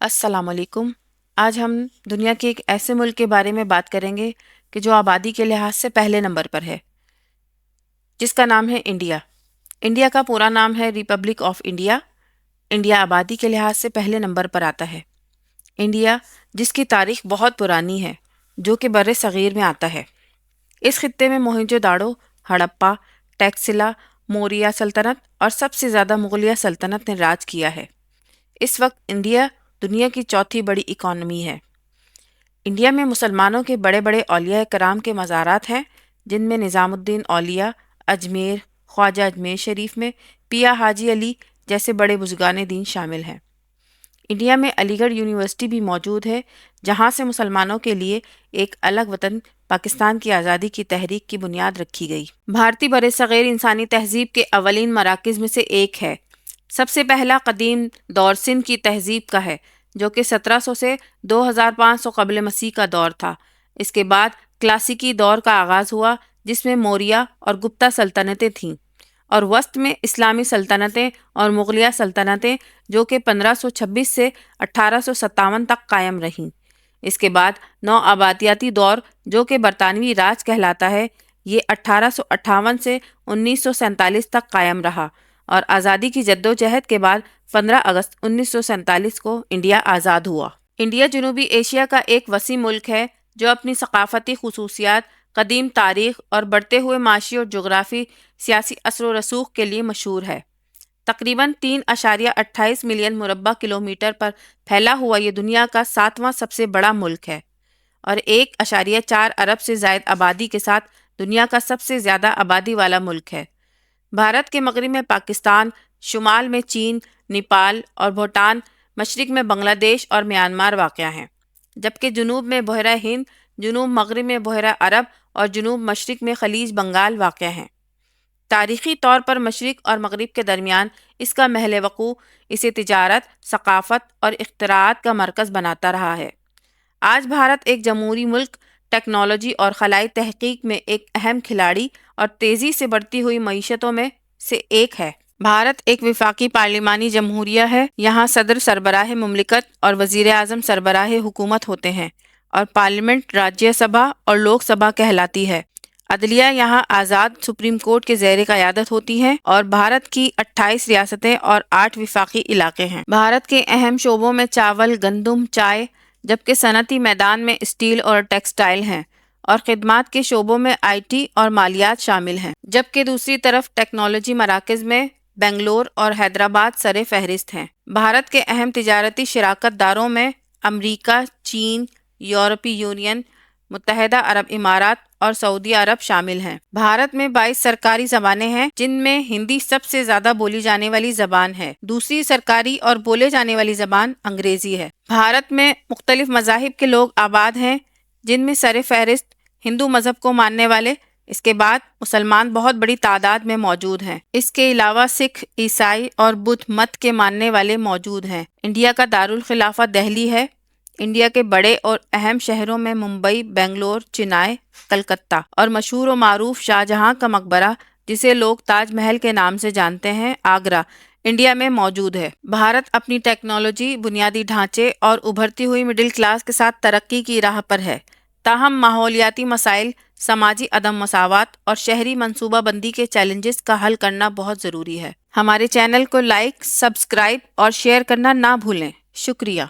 अस्सलाम वालेकुम। आज हम दुनिया के एक ऐसे मुल्क के बारे में बात करेंगे कि जो आबादी के लिहाज से पहले नंबर पर है, जिसका नाम है इंडिया। इंडिया का पूरा नाम है रिपब्लिक ऑफ इंडिया। इंडिया आबादी के लिहाज से पहले नंबर पर आता है। इंडिया, जिसकी तारीख बहुत पुरानी है, जो कि बर्रे सगीर में आता है। इस खित्ते में मोहनजोदाड़ो, हड़प्पा, टैक्सिला, मौर्य सल्तनत और सबसे ज़्यादा मुगलिया सल्तनत ने राज किया है। इस वक्त इंडिया दुनिया की चौथी बड़ी इकॉनमी है। इंडिया में मुसलमानों के बड़े बड़े औलिया कराम के मज़ारात हैं, जिनमें निज़ामुद्दीन औलिया, अजमेर, ख्वाजा अजमेर शरीफ में पिया हाजी अली जैसे बड़े बुजुर्गान दीन शामिल हैं। इंडिया में अलीगढ़ यूनिवर्सिटी भी मौजूद है, जहाँ से मुसलमानों के लिए एक अलग वतन पाकिस्तान की आज़ादी की तहरीक की बुनियाद रखी गई। भारतीय बरसग़ीर इंसानी तहजीब के अवलीन मराकज़ में से एक है। सबसे पहला कदीम दौर सिंध की तहजीब का है, जो कि 1700 से 2500 कबल मसीह का दौर था। इसके बाद क्लासिकी दौर का आगाज़ हुआ, जिसमें मौर्य और गुप्ता सल्तनतें थीं, और वस्त में इस्लामी सल्तनतें और मुगलिया सल्तनतें, जो कि 1526 से 1857 तक कायम रहीं। इसके बाद नौ आबादियाती दौर, जो कि बरतानवी राज कहलाता है, ये 1858 से 1947 तक कायम रहा, और आज़ादी की जद्दोजहद के बाद 15 अगस्त 1947 को इंडिया आज़ाद हुआ। इंडिया जनूबी एशिया का एक वसी मुल्क है, जो अपनी सकाफ़ती खसूसियात, कदीम तारीख़ और बढ़ते हुए माशी और जोग्राफ़ी सियासी असर व रसूख के लिए मशहूर है। तकरीबन 3.28 मिलियन मुरब्बा किलोमीटर पर फैला हुआ ये दुनिया का 7वां सबसे बड़ा मुल्क है, और 1.4 अरब से ज़ायद आबादी के साथ दुनिया का सबसे ज़्यादा आबादी वाला मुल्क है। भारत के मगरब में पाकिस्तान, शुमाल में चीन, नेपाल और भूटान, मशरिक में बांग्लादेश और म्यांमार वाक़या हैं, जबकि जुनूब में बहरा हिंद, जुनूब मगरब में बहरा अरब और जुनूब मशरिक में खलीज बंगाल वाक़या हैं। तारीख़ी तौर पर मशरिक और मगरिब के दरमियान इसका महल वक़ू इसे तिजारत, सकाफ़त और इख्तिराआत का मरकज़ बनाता रहा है। आज भारत एक जमहूरी मुल्क, टेक्नोलॉजी और खलाई तहकीक में एक अहम खिलाड़ी और तेज़ी से बढ़ती हुई मईशतों में से एक है। भारत एक वफाकी पार्लिमानी जमहूरिया है। यहाँ सदर सरबराह मुमलिकत और वज़ीर आज़म सरबराह हुकूमत होते हैं, और पार्लियामेंट राज्यसभा और लोकसभा कहलाती है। अदलिया यहाँ आज़ाद सुप्रीम कोर्ट के ज़ेर क़यादत होती है, और भारत की 28 रियासतें और 8 वफाकी इलाके हैं। भारत के अहम शोबों में चावल, गंदम, चाय, जबकि सनती मैदान में स्टील और टेक्सटाइल हैं, और खिदमात के शोबों में IT और मालियात शामिल हैं। जबकि दूसरी तरफ टेक्नोलॉजी मराकज़ में बेंगलोर और हैदराबाद सरे फहरिस्त हैं। भारत के अहम तिजारती शराकत दारों में अमरीका, चीन, यूरोपीय यूनियन, मुत्तहदा अरब इमारात और सऊदी अरब शामिल हैं। भारत में 22 सरकारी ज़बानें हैं, जिनमें हिंदी सबसे ज़्यादा बोली जाने वाली ज़बान है। दूसरी सरकारी और बोले जाने वाली ज़बान अंग्रेज़ी है। भारत में मुख्तलिफ मज़ाहिब के लोग आबाद हैं, जिनमें सर फहरिस्त हिंदू मज़हब को मानने वाले, इसके बाद मुसलमान बहुत बड़ी तादाद में मौजूद हैं। इसके अलावा सिख, ईसाई और बुद्ध मत के मानने वाले मौजूद हैं। इंडिया का दारुल खिलाफा दिल्ली है। इंडिया के बड़े और अहम शहरों में मुंबई, बेंगलोर, चेन्नई, कलकत्ता और मशहूर व मारूफ शाहजहां का मकबरा, जिसे लोग ताजमहल के नाम से जानते हैं, आगरा, इंडिया में मौजूद है। भारत अपनी टेक्नोलॉजी, बुनियादी ढांचे और उभरती हुई मिडिल क्लास के साथ तरक्की की राह पर है। ताहम माहौलियाती मसाइल, समाजी अदम मसावत और शहरी मनसूबा बंदी के चैलेंजेस का हल करना बहुत ज़रूरी है। हमारे चैनल को लाइक, सब्सक्राइब और शेयर करना ना भूलें। शुक्रिया।